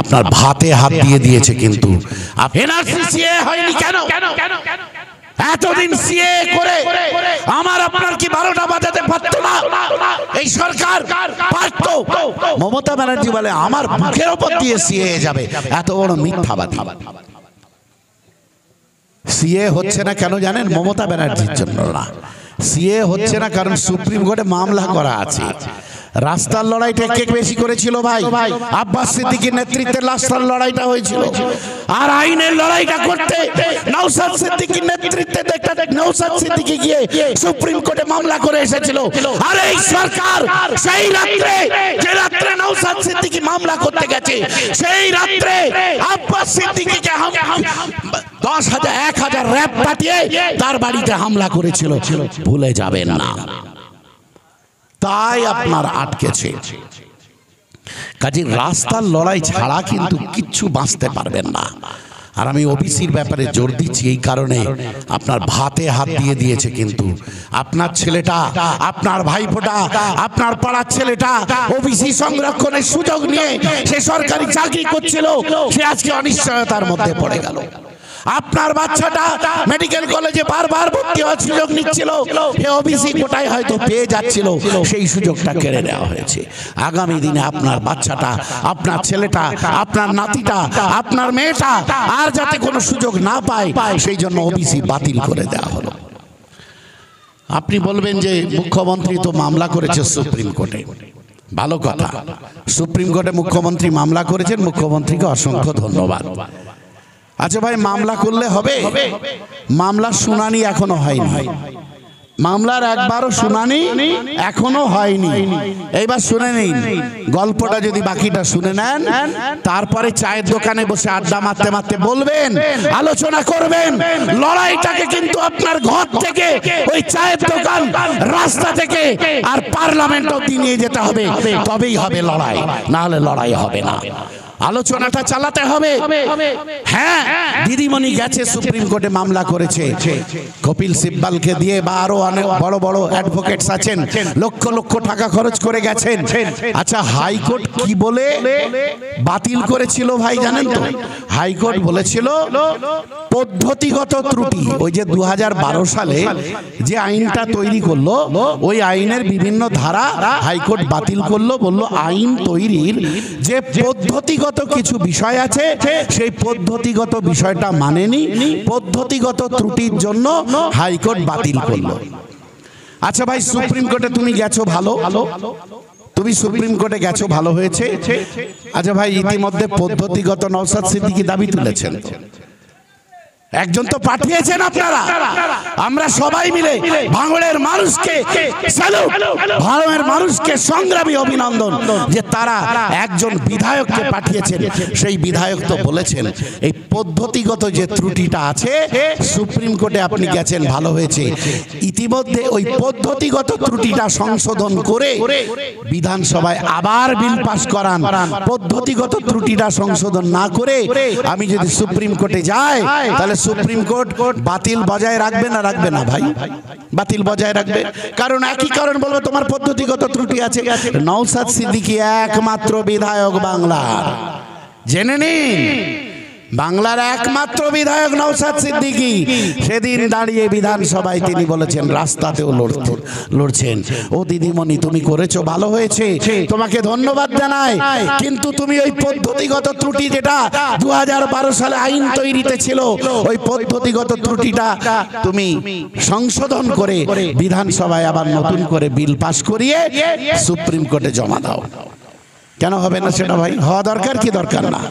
আপনার ভাতে হাত দিয়ে দিয়েছে। কিন্তু এনআরসি সিএ হয়নি কেন? এতদিন সিএ করে আমার আপনার কি 12টা বাজাতে পারতো না? এই সরকার পারতো। মমতা ব্যানার্জি বলে আমার বুকের উপর দিয়ে সিএ যাবে। এত বড় মিথ্যাবাদী। সিএ হচ্ছে না কেন জানেন? মমতা ব্যানার্জির জন্য না। সিএ হচ্ছে না কারণ সুপ্রিম কোর্টে মামলা করা আছে। রাস্তার লড়াইটা কে বেশি করেছিল ভাই? আব্বাস সিদ্দিকীর নেতৃত্বে রাস্তার লড়াইটা হয়েছিল। আর আইনের লড়াইটা করতে নওশাদ সিদ্দিকীর নেতৃত্বে নওশাদ সিদ্দিকী গিয়ে সুপ্রিম কোর্টে মামলা করে এসেছিল। আর এই সরকার সেই রাত্রে, যে রাত্রে নওশাদ সিদ্দিকী মামলা করতে গেছে, সেই রাত্রে আব্বাস সিদ্দিকীকে 10,000 র‍্যাব পাঠিয়ে তার বাড়িতে হামলা করেছিল। ভুলে যাবেন না। তাই আপনার আটকেছে। কাজে রাস্তার লড়াই ছাড়া কিন্তু কিচ্ছু বাঁচতে পারবেন না। আর আমি ওবিসির ব্যাপারে জোর দিচ্ছি এই কারণে, আপনার ভাতে হাত দিয়ে দিয়েছে। কিন্তু আপনার ছেলেটা, আপনার ভাইফোঁটা, আপনার পাড়ার ছেলেটা ওবিসি সংরক্ষণের সুযোগ নিয়ে সে সরকারি চাকরি করছিল, সে আজকে অনিশ্চয়তার মধ্যে পড়ে গেল। আপনার বাচ্চাটা মেডিকেল কলেজে বারবার ভর্তি হওয়ার সুযোগ নিচ্ছিল, সে ওবিসি কোটায় হয়তো পেয়ে যাচ্ছিল, সেই সুযোগটা কেড়ে নেওয়া হয়েছে। আগামী দিনে আপনার বাচ্চাটা, আপনার ছেলেটা, আপনার নাতিটা, আপনার মেয়েটা আর যাতে কোনো সুযোগ না পায়, সেই জন্য ওবিসি বাতিল করে দেওয়া হলো। আপনি বলবেন যে মুখ্যমন্ত্রী তো মামলা করেছে সুপ্রিম কোর্টে। ভালো কথা, সুপ্রিম কোর্টে মুখ্যমন্ত্রী মামলা করেছেন, মুখ্যমন্ত্রীকে অসংখ্য ধন্যবাদ। আচ্ছা ভাই, মামলা করলে হবে? মামলার শুনানি এখনো হয়নি। মামলার একবারও শুনানি এখনো হয়নি। এইবার শুনে নিন গল্পটা, যদি বাকিটা শুনে নেন তারপরে চায়ের দোকানে বসে আড্ডা মারতে মারতে বলবেন, আলোচনা করবেন। লড়াইটাকে কিন্তু আপনার ঘর থেকে, ওই চায়ের দোকান, রাস্তা থেকে আর পার্লামেন্ট অবধি নিয়ে যেতে হবে, তবেই হবে লড়াই, না হলে লড়াই হবে না। আলোচনাটা চালাতে হবে। হ্যাঁ, দিদিমণি গেছে সুপ্রিম কোর্টে মামলা করেছে, কপিল সিব্বালকে দিয়ে বা আরো অনেক বড় বড় অ্যাডভোকেটস আছেন, লক্ষ লক্ষ টাকা খরচ করে গেছেন। আচ্ছা, হাইকোর্ট কি বলে বাতিল করেছিল ভাই জানেন তো? হাইকোর্ট বলেছিল পদ্ধতিগত ত্রুটি। ওই যে 2012 সালে যে আইনটা তৈরি করলো, ওই আইনের বিভিন্ন ধারা হাইকোর্ট বাতিল করলো। বললো আইন তৈরির যে পদ্ধতিগত কিছু বিষয় আছে, সেই পদ্ধতিগত বিষয়টা মানেনি, পদ্ধতিগত ত্রুটির জন্য হাইকোর্ট বাতিল করলো। আচ্ছা ভাই, সুপ্রিম কোর্টে তুমি গেছো, ভালো, তুমি সুপ্রিম কোর্টে গেছো, ভালো হয়েছে। আচ্ছা ভাই, ইতিমধ্যে পদ্ধতিগত নওশাদ সিদ্দিকী দাবি তুলেছেন, একজন তো পাঠিয়েছেন আপনারা। আমরা সবাই মিলে ভাঙড়ের মানুষকে স্যালুট, ভাঙড়ের মানুষকে সংগ্রামী অভিনন্দন যে তারা একজন বিধায়ককে পাঠিয়েছেন। সেই বিধায়ক তো বলেছেন এই পদ্ধতিগত যে ত্রুটিটা আছে, সুপ্রিম কোর্টে আপনি গেছেন, ভালো হয়েছে। ইতিমধ্যে ওই পদ্ধতিগত ত্রুটিটা সংশোধন করে বিধানসভায় আবার বিল পাস করান। পদ্ধতিগত ত্রুটিটা সংশোধন না করে আমি যদি সুপ্রিম কোর্টে যাই, তাহলে সুপ্রিম কোর্ট বাতিল বজায় রাখবে না? রাখবে না ভাই, বাতিল বজায় রাখবে। কারণ একই কারণ বলবে তোমার পদ্ধতিগত ত্রুটি আছে। নওশাদ সিদ্দিকী একমাত্র বিধায়ক বাংলার, জেনে নিন, বাংলার একমাত্র বিধায়ক নওশাদ সিদ্দিকী। সেদিন দাঁড়িয়ে বিধানসভায় তিনি বলেছেন, রাস্তাতেও লড়ছেন, ও দিদিমণি তুমি করেছো, ভালো হয়েছে, তোমাকে ধন্যবাদ জানাই। কিন্তু তুমি ওই পদ্ধতিগত ত্রুটি, যেটা 2012 সালে আইন তৈরিতে ছিল, ওই পদ্ধতিগত ত্রুটিটা তুমি সংশোধন করে বিধানসভায় আবার নতুন করে বিল পাস করিয়ে সুপ্রিম কোর্টে জমা দাও। কেন হবে না সেটা ভাই? হওয়া দরকার কি দরকার না?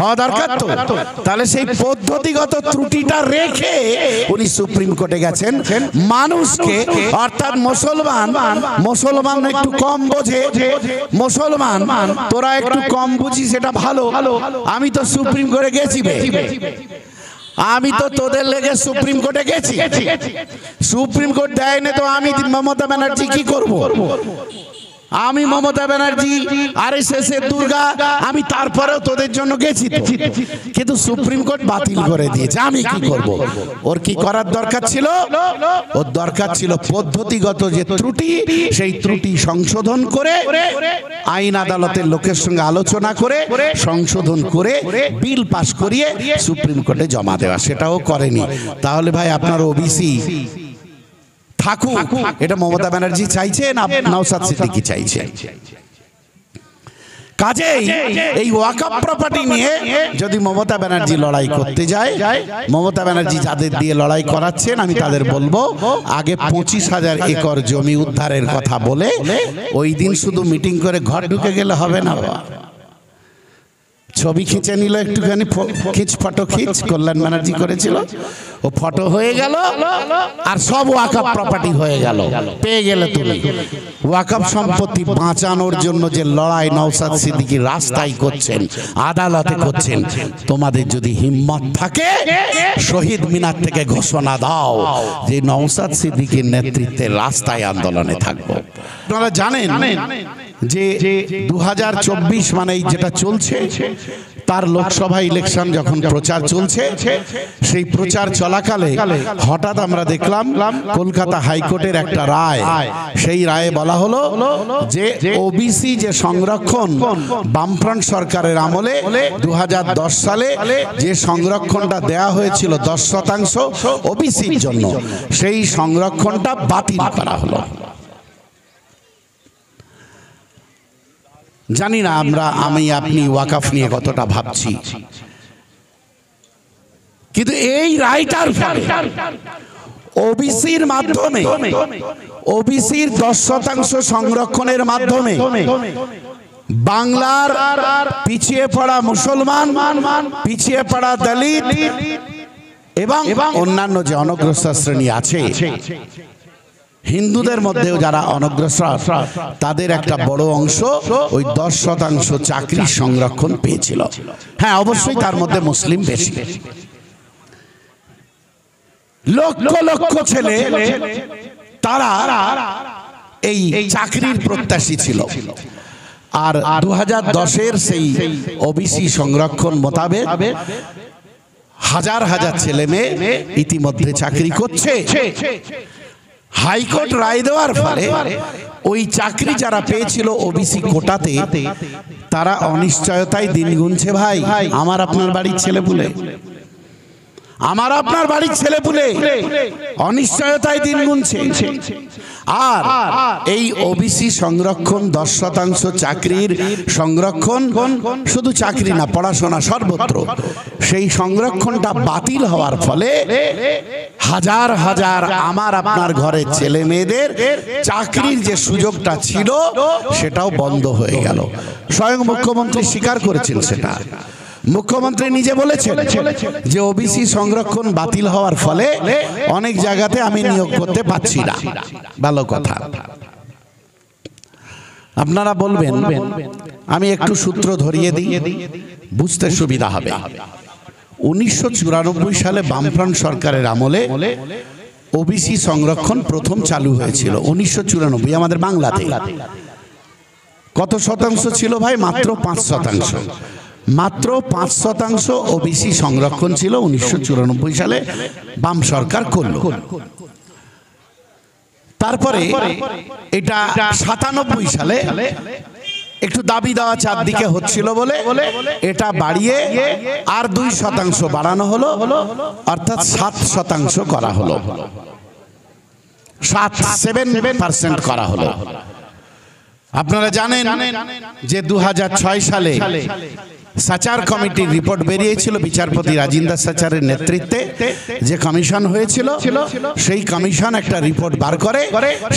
হওয়া দরকার তো। তাহলে সেই পদ্ধতিগত ত্রুটিটা রেখে উনি সুপ্রিম কোর্টে গেছেন। মানুষকে, অর্থাৎ মুসলমান একটু কম বোঝে, মুসলমান তোরা একটু কম বুঝি, সেটা ভালো। আমি তো সুপ্রিম কোর্টে গেছি, আমি তো তোদের লেগে সুপ্রিম কোর্টে গেছি। সুপ্রিম কোর্ট দেয়নি তো আমি মমতা ব্যানার্জি কি করব? আমি মমতা ব্যানার্জি আরএসএস এর দুর্গা, আমি তারপরেও তোদের জন্য গেছি তো, কিন্তু সুপ্রিম কোর্ট বাতিল করে দিয়েছে। আমি কি করব? ওর কি করার দরকার ছিল? ওর দরকার ছিল পদ্ধতিগত যে ত্রুটি, সেই ত্রুটি সংশোধন করে আইন আদালতের লোকের সঙ্গে আলোচনা করে সংশোধন করে বিল পাস করিয়ে সুপ্রিম কোর্টে জমা দেওয়া। সেটাও করেনি। তাহলে ভাই আপনার ওবিসি থাকুক, এটা মমতা ব্যানার্জি চাইছে না নওশাদ সিদ্দিকী চাইছে? কাজেই এই ওয়াকফ প্রপার্টি নিয়ে যদি মমতা ব্যানার্জি লড়াই করতে যায়, মমতা ব্যানার্জি যাদের দিয়ে লড়াই করাচ্ছেন, আমি তাদের বলবো আগে 25,000 একর জমি উদ্ধারের কথা বলে ওই দিন শুধু মিটিং করে ঘর ঢুকে গেলে হবে না। ছবি খিঁচে নিল একটুখানি, ফটো খিঁচ কল্যাণ ব্যানার্জি করেছিল, ও ফটো হয়ে গেল আর সব ওয়াকফ প্রপার্টি হয়ে গেল। পেয়ে গেলে তুমি ওয়াকফ সম্পত্তি বাঁচানোর জন্য যে লড়াই নওশাদ সিদ্দিকী রাস্তায় করছেন, আদালতে করছেন, তোমাদের যদি হিম্মত থাকে শহীদ মিনার থেকে ঘোষণা দাও যে নওশাদ সিদ্দিকীর নেতৃত্বে রাস্তায় আন্দোলনে থাকবো। আপনারা জানেন যে 2024 মানে যেটা চলছে, তার লোকসভা ইলেকশন যখন প্রচার চলছে, সেই প্রচার চলাকালে হঠাৎ আমরা দেখলাম কলকাতা হাইকোর্টের একটা রায়। সেই রায়ে বলা হলো যে ওবিসি যে সংরক্ষণ বামফ্রন্ট সরকারের আমলে 2010 সালে যে সংরক্ষণটা দেয়া হয়েছিল 10% ওবিসির জন্য, সেই সংরক্ষণটা বাতিল করা হলো। জানি না আমি আপনি ওয়াকফ নিয়ে কতটা ভাবছি, কিন্তু এই রায়টার ফলে ওবিসির মাধ্যমে, ওবিসির 10% সংরক্ষণের মাধ্যমে বাংলার পিছিয়ে পড়া মুসলমান, পিছিয়ে পড়া দলিত এবং অন্যান্য যে অনগ্রসর শ্রেণী আছে, হিন্দুদের মধ্যেও যারা অনগ্রসর, তাদের একটা বড় অংশ ওই 10% চাকরির সংরক্ষণ পেয়েছিল। হ্যাঁ, অবশ্যই তার মধ্যে মুসলিম বেশি। লক্ষ লক্ষ ছেলে তারা এই চাকরির প্রত্যাশী ছিল। আর 2010-এর সেই ওবিসি সংরক্ষণ মোতাবেক হাজার হাজার ছেলে মেয়ে ইতিমধ্যে চাকরি করছে। হাইকোর্ট রায় দেওয়ার ফলে ওই চাকরি যারা পেয়েছিল ওবিসি কোটাতে, তারা অনিশ্চয়তায় দিন গুনছে। ভাই, আমার আপনার বাড়ির ছেলেপুলে, আমার আপনার বাড়ির ছেলেপুলে অনিশ্চয়তায় দিন গুনছে। আর এই ওবিসি সংরক্ষণ 10% চাকরির সংরক্ষণ, শুধু চাকরি না, পড়াশোনা সর্বত্র, সেই সংরক্ষণটা বাতিল হওয়ার ফলে হাজার হাজার আমার আপনার ঘরের ছেলে মেয়েদের চাকরির যে সুযোগটা ছিল সেটাও বন্ধ হয়ে গেল। স্বয়ং মুখ্যমন্ত্রী স্বীকার করেছেন সেটা। মুখ্যমন্ত্রী নিজে বলেছেন যে ওবিসি সংরক্ষণ বাতিল হওয়ার ফলে অনেক জায়গাতে আমি নিয়োগ করতে পারছি না। ভালো কথা। আপনারা বলবেন, আমি একটু সূত্র ধরিয়ে দিই, বুঝতে সুবিধা হবে। 1994 সালে বামফ্রন্ট সরকারের আমলে ওবিসি সংরক্ষণ প্রথম চালু হয়েছিল। 1994 আমাদের বাংলাতে। কত শতাংশ ছিল ভাই? মাত্র 5%। মাত্র 5% ওবিসি সংরক্ষণ ছিল 1994 সালে বাম সরকার করল। তারপরে এটা 97 সালে একটু দাবি দেওয়া চারদিকে হচ্ছিল বলে এটা বাড়িয়ে আর 2% বাড়ানো হলো, অর্থাৎ 7% করা হলো, 7% করা হলো। আপনারা জানেন যে 2006 সালে সাচার কমিটির রিপোর্ট বেরিয়েছিল, বিচারপতি রাজিন্দর সাচারের নেতৃত্বে যে কমিশন হয়েছিল, সেই কমিশন একটা রিপোর্ট বার করে।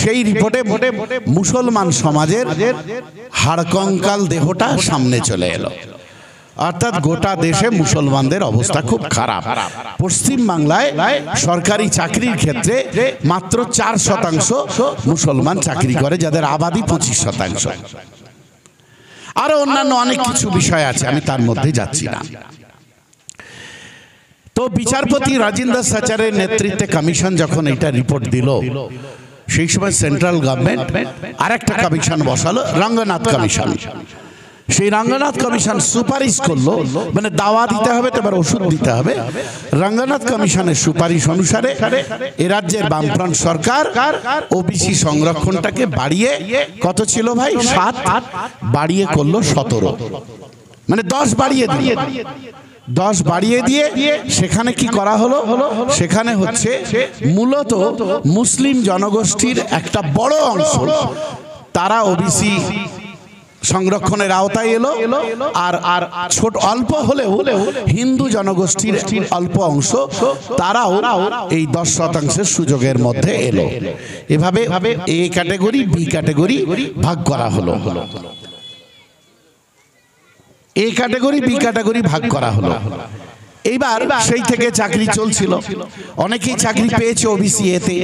সেই রিপোর্টে মুসলমান সমাজের হাড়কঙ্কাল দেহটা সামনে চলে এলো। অর্থাৎ গোটা দেশে মুসলমানদের অবস্থা খুব খারাপ। পশ্চিম বাংলায় সরকারি চাকরির ক্ষেত্রে মাত্র 4% মুসলমান চাকরি করে, যাদের আবাদি 25%। আরো অন্যান্য অনেক কিছু বিষয় আছে, আমি তার মধ্যে যাচ্ছি না। তো বিচারপতি রাজিন্দর সাচারের নেতৃত্বে কমিশন যখন এটা রিপোর্ট দিল, সেই সময় সেন্ট্রাল গভর্নমেন্ট আরেকটা কমিশন বসালো, রঙ্গনাথ কমিশন। সেই রঙ্গনাথ কমিশন সুপারিশ করলো, মানে দাওয়া দিতে হবে তো এবার ওষুধ দিতে হবে। রঙ্গনাথ কমিশনের সুপারিশ অনুসারে এ রাজ্যের বামফ্রন্ট সরকার ওবিসি সংরক্ষণটাকে বাড়িয়ে, কত ছিল ভাই 7, বাড়িয়ে করলো 17, মানে 10 বাড়িয়ে দিয়ে 10 বাড়িয়ে দিয়ে সেখানে কি করা হলো, সেখানে হচ্ছে মূলত মুসলিম জনগোষ্ঠীর একটা বড় অংশ তারা ওবিসি সংরক্ষণের আওতায় এলো, আর ছোট অল্প হলেও হিন্দু জনগোষ্ঠীর অল্প অংশ তারাও এই 10% সুযোগের মধ্যে এলো। এভাবে এ ক্যাটাগরি বি ক্যাটাগরি ভাগ করা হলো, এ ক্যাটাগরি বি ক্যাটাগরি ভাগ করা হলো। এইবার সেই থেকে চাকরি চলছিল, অনেকেই চাকরি পেয়েছে ওবিসি এতে,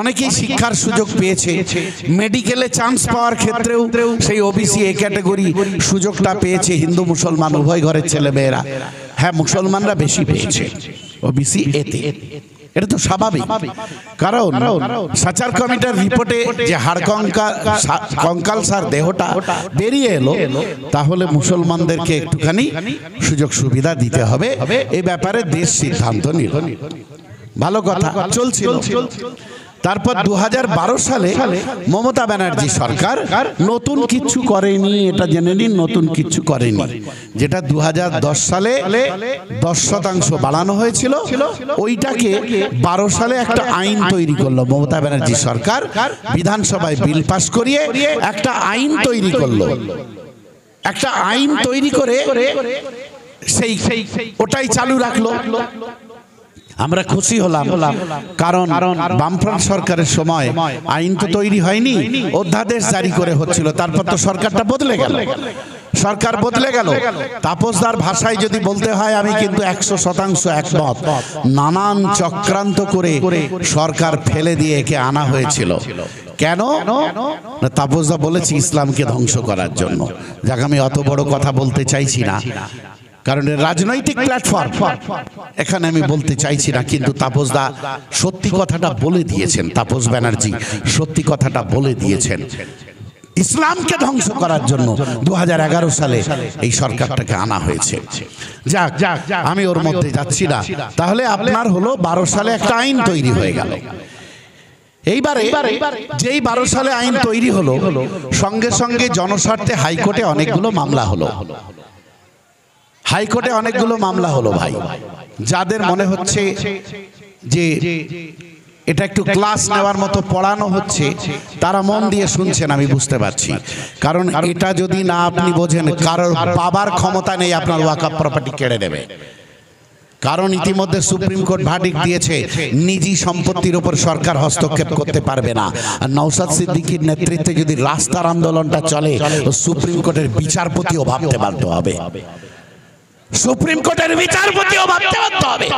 অনেকেই শিক্ষার সুযোগ পেয়েছে, মেডিকেলে চান্স পাওয়ার ক্ষেত্রেও সেই ওবিসি এ ক্যাটাগরি সুযোগটা পেয়েছে হিন্দু মুসলমান উভয় ঘরের ছেলে মেয়েরা। হ্যাঁ, মুসলমানরা বেশি পেয়েছে ওবিসি এতে, এটা তো স্বাভাবিক, কারণ সাচার কমিটির রিপোর্টে যে হাড় কঙ্কাল সার দেহটা বেরিয়ে এলো, তাহলে মুসলমানদেরকে একটুখানি সুযোগ সুবিধা দিতে হবে, এই ব্যাপারে দেশ সিদ্ধান্ত নিল। ভালো কথা চলছিল। তারপর 2012 সালে মমতা ব্যানার্জি সরকার নতুন কিছু করেনি, এটা জেনে নিন, নতুন কিছু করেনি। যেটা 2010 সালে 10% বাড়ানো হয়েছিল, ওইটাকে 12 সালে একটা আইন তৈরি করলো মমতা ব্যানার্জি সরকার, বিধানসভায় বিল পাস করিয়ে একটা আইন তৈরি করলো। একটা আইন তৈরি করে সেই ওটাই চালু রাখলো। আমরা খুশি হলাম, কারণ বামফ্রন্ট সরকারের সময় আইন তো তৈরি হয়নি, অধ্যাদেশ জারি করে হচ্ছিল। তারপর তো সরকারটা বদলে গেল, সরকার বদলে গেল। তাপসদার ভাষায় যদি বলতে হয়, আমি কিন্তু 100% একমত। নানান চক্রান্ত করে সরকার ফেলে দিয়ে একে আনা হয়েছিল। কেন? তাপসদা বলেছি ইসলামকে ধ্বংস করার জন্য। যাক, আমি অত বড় কথা বলতে চাইছি না, কারণ রাজনৈতিক প্ল্যাটফর্ম, এখানে আমি বলতে চাইছি না। কিন্তু তাপসদা সত্যি কথাটা বলে দিয়েছেন, তাপস ব্যানার্জি সত্যি কথাটা বলে দিয়েছেন। ইসলামকে ধ্বংস করার জন্য 2011 সালে এই সরকারটাকে আনা হয়েছে। যাক, আমি ওর মধ্যে যাচ্ছি না। তাহলে আপনার হলো 12 সালে একটা আইন তৈরি হয়ে গেল। এইবারে যেই 12 সালে আইন তৈরি হলো, সঙ্গে সঙ্গে জনস্বার্থে হাইকোর্টে অনেকগুলো মামলা হলো। হাইকোর্টে অনেকগুলো মামলা হলো ভাই। যাদের মনে হচ্ছে যে এটা একটু ক্লাস নেওয়ার মতো পড়ানো হচ্ছে, তারা মন দিয়ে শুনছেন, আমি বুঝতে পারছি। কারণ এটা যদি না আপনি বোঝেন, কারোর বাবার ক্ষমতা নেই আপনার ওয়াকফ প্রপার্টি কেড়ে নেবে। কারণ ইতিমধ্যে সুপ্রিম কোর্ট ভার্ডিক্ট দিয়েছে, নিজি সম্পত্তির উপর সরকার হস্তক্ষেপ করতে পারবে না। আর নওশাদ সিদ্দিকীর নেতৃত্বে যদি রাস্তার আন্দোলনটা চলে, সুপ্রিম কোর্টের বিচারপতিও ভাবতে বাধ্য হবে, সুপ্রিম কোর্টের বিচারপতিও ভাবতে বাধ্য হবে।